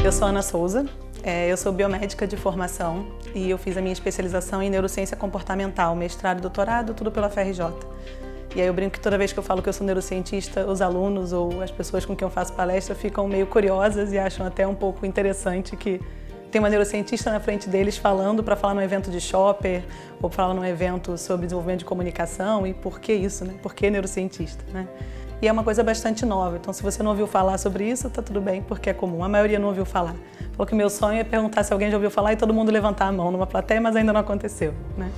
Eu sou Ana Souza, eu sou biomédica de formação e eu fiz a minha especialização em neurociência comportamental, mestrado e doutorado, tudo pela FRJ. E aí eu brinco que toda vez que eu falo que eu sou neurocientista, os alunos ou as pessoas com quem eu faço palestra ficam meio curiosas e acham até um pouco interessante que tem uma neurocientista na frente deles falando para falar num evento de shopper ou falar num evento sobre desenvolvimento de comunicação. E por que isso, né? Por que neurocientista, né? E é uma coisa bastante nova, então se você não ouviu falar sobre isso, tá tudo bem, porque é comum, a maioria não ouviu falar. Falou que meu sonho é perguntar se alguém já ouviu falar e todo mundo levantar a mão numa plateia, mas ainda não aconteceu, né?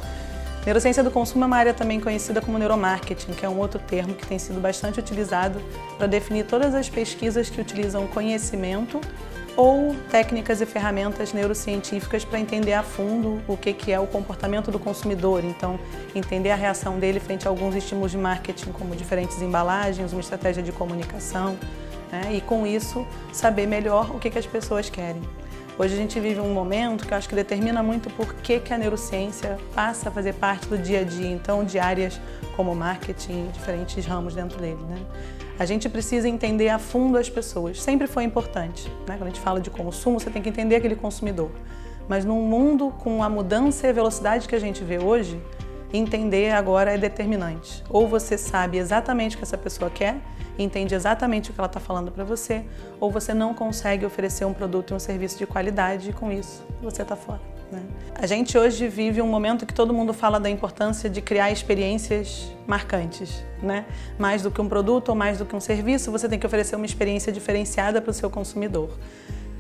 Neurociência do consumo é uma área também conhecida como neuromarketing, que é um outro termo que tem sido bastante utilizado para definir todas as pesquisas que utilizam conhecimento ou técnicas e ferramentas neurocientíficas para entender a fundo o que é o comportamento do consumidor. Então, entender a reação dele frente a alguns estímulos de marketing, como diferentes embalagens, uma estratégia de comunicação, né? E com isso, saber melhor o que as pessoas querem. Hoje a gente vive um momento que eu acho que determina muito por que a neurociência passa a fazer parte do dia a dia, então, de áreas como marketing e diferentes ramos dentro dele, né? A gente precisa entender a fundo as pessoas, sempre foi importante, né? Quando a gente fala de consumo, você tem que entender aquele consumidor. Mas num mundo com a mudança e a velocidade que a gente vê hoje, entender agora é determinante. Ou você sabe exatamente o que essa pessoa quer, entende exatamente o que ela está falando para você, ou você não consegue oferecer um produto e um serviço de qualidade e com isso você está fora, né? A gente hoje vive um momento que todo mundo fala da importância de criar experiências marcantes, né? Mais do que um produto ou mais do que um serviço, você tem que oferecer uma experiência diferenciada para o seu consumidor.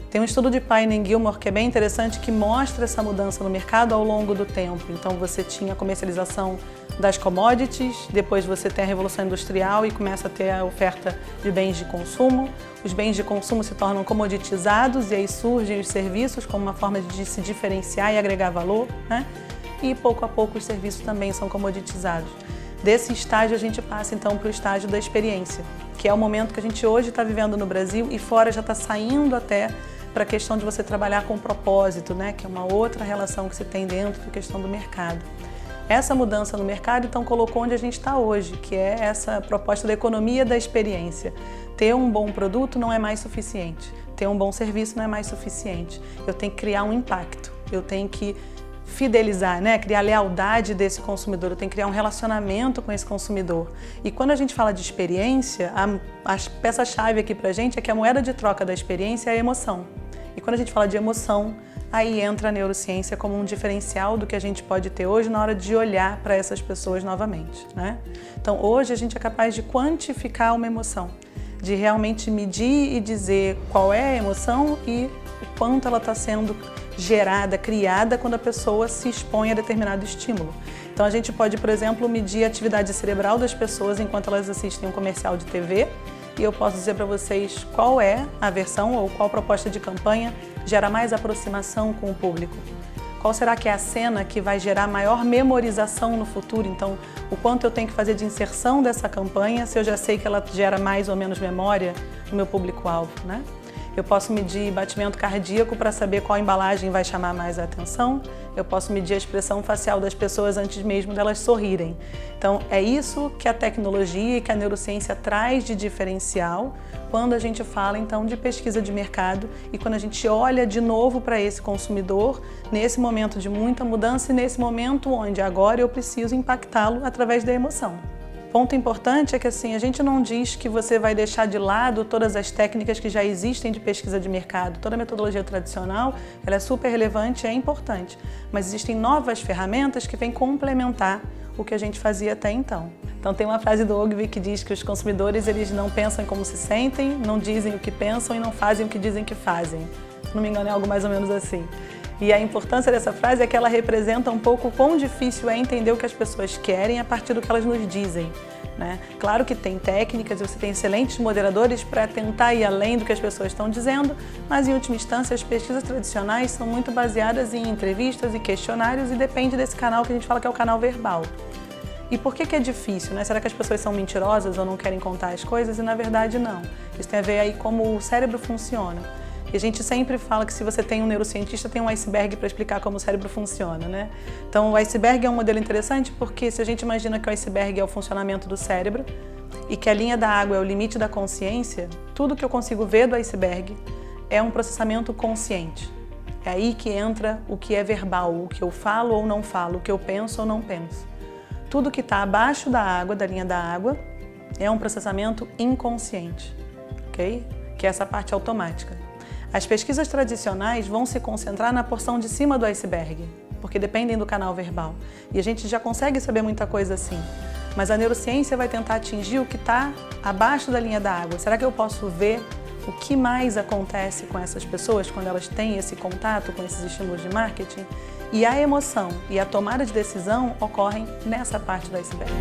Tem um estudo de Payne e Gilmore que é bem interessante, que mostra essa mudança no mercado ao longo do tempo. Então você tinha a comercialização das commodities, depois você tem a Revolução Industrial e começa a ter a oferta de bens de consumo. Os bens de consumo se tornam comoditizados e aí surgem os serviços como uma forma de se diferenciar e agregar valor, né? E pouco a pouco os serviços também são comoditizados. Desse estágio a gente passa então para o estágio da experiência, que é o momento que a gente hoje está vivendo no Brasil e fora já está saindo até para a questão de você trabalhar com propósito, né? Que é uma outra relação que se tem dentro da questão do mercado. Essa mudança no mercado, então, colocou onde a gente está hoje, que é essa proposta da economia da experiência. Ter um bom produto não é mais suficiente, ter um bom serviço não é mais suficiente. Eu tenho que criar um impacto, eu tenho que fidelizar, né? Criar lealdade desse consumidor, eu tenho que criar um relacionamento com esse consumidor. E quando a gente fala de experiência, a peça-chave aqui pra gente é que a moeda de troca da experiência é a emoção. E quando a gente fala de emoção, aí entra a neurociência como um diferencial do que a gente pode ter hoje na hora de olhar para essas pessoas novamente, né? Então hoje a gente é capaz de quantificar uma emoção, de realmente medir e dizer qual é a emoção e o quanto ela está sendo gerada, criada quando a pessoa se expõe a determinado estímulo. Então a gente pode, por exemplo, medir a atividade cerebral das pessoas enquanto elas assistem um comercial de TV e eu posso dizer para vocês qual é a versão ou qual proposta de campanha gera mais aproximação com o público. Qual será que é a cena que vai gerar maior memorização no futuro? Então, o quanto eu tenho que fazer de inserção dessa campanha se eu já sei que ela gera mais ou menos memória no meu público-alvo, né? Eu posso medir batimento cardíaco para saber qual embalagem vai chamar mais a atenção. Eu posso medir a expressão facial das pessoas antes mesmo delas sorrirem. Então, é isso que a tecnologia e que a neurociência traz de diferencial quando a gente fala, então, de pesquisa de mercado e quando a gente olha de novo para esse consumidor nesse momento de muita mudança e nesse momento onde agora eu preciso impactá-lo através da emoção. Ponto importante é que assim, a gente não diz que você vai deixar de lado todas as técnicas que já existem de pesquisa de mercado. Toda a metodologia tradicional, ela é super relevante e é importante, mas existem novas ferramentas que vêm complementar o que a gente fazia até então. Então tem uma frase do Ogilvy que diz que os consumidores eles não pensam como se sentem, não dizem o que pensam e não fazem o que dizem que fazem. Se não me engano é algo mais ou menos assim. E a importância dessa frase é que ela representa um pouco o quão difícil é entender o que as pessoas querem a partir do que elas nos dizem, né? Claro que tem técnicas, você tem excelentes moderadores para tentar ir além do que as pessoas estão dizendo, mas em última instância as pesquisas tradicionais são muito baseadas em entrevistas e questionários e depende desse canal que a gente fala que é o canal verbal. E por que é difícil, né? Será que as pessoas são mentirosas ou não querem contar as coisas? E na verdade não. Isso tem a ver aí como o cérebro funciona. E a gente sempre fala que se você tem um neurocientista, tem um iceberg para explicar como o cérebro funciona, né? Então o iceberg é um modelo interessante porque se a gente imagina que o iceberg é o funcionamento do cérebro e que a linha da água é o limite da consciência, tudo que eu consigo ver do iceberg é um processamento consciente. É aí que entra o que é verbal, o que eu falo ou não falo, o que eu penso ou não penso. Tudo que está abaixo da água, da linha da água, é um processamento inconsciente, ok? Que é essa parte automática. As pesquisas tradicionais vão se concentrar na porção de cima do iceberg, porque dependem do canal verbal. E a gente já consegue saber muita coisa assim. Mas a neurociência vai tentar atingir o que está abaixo da linha da água. Será que eu posso ver o que mais acontece com essas pessoas quando elas têm esse contato com esses estímulos de marketing? E a emoção e a tomada de decisão ocorrem nessa parte do iceberg.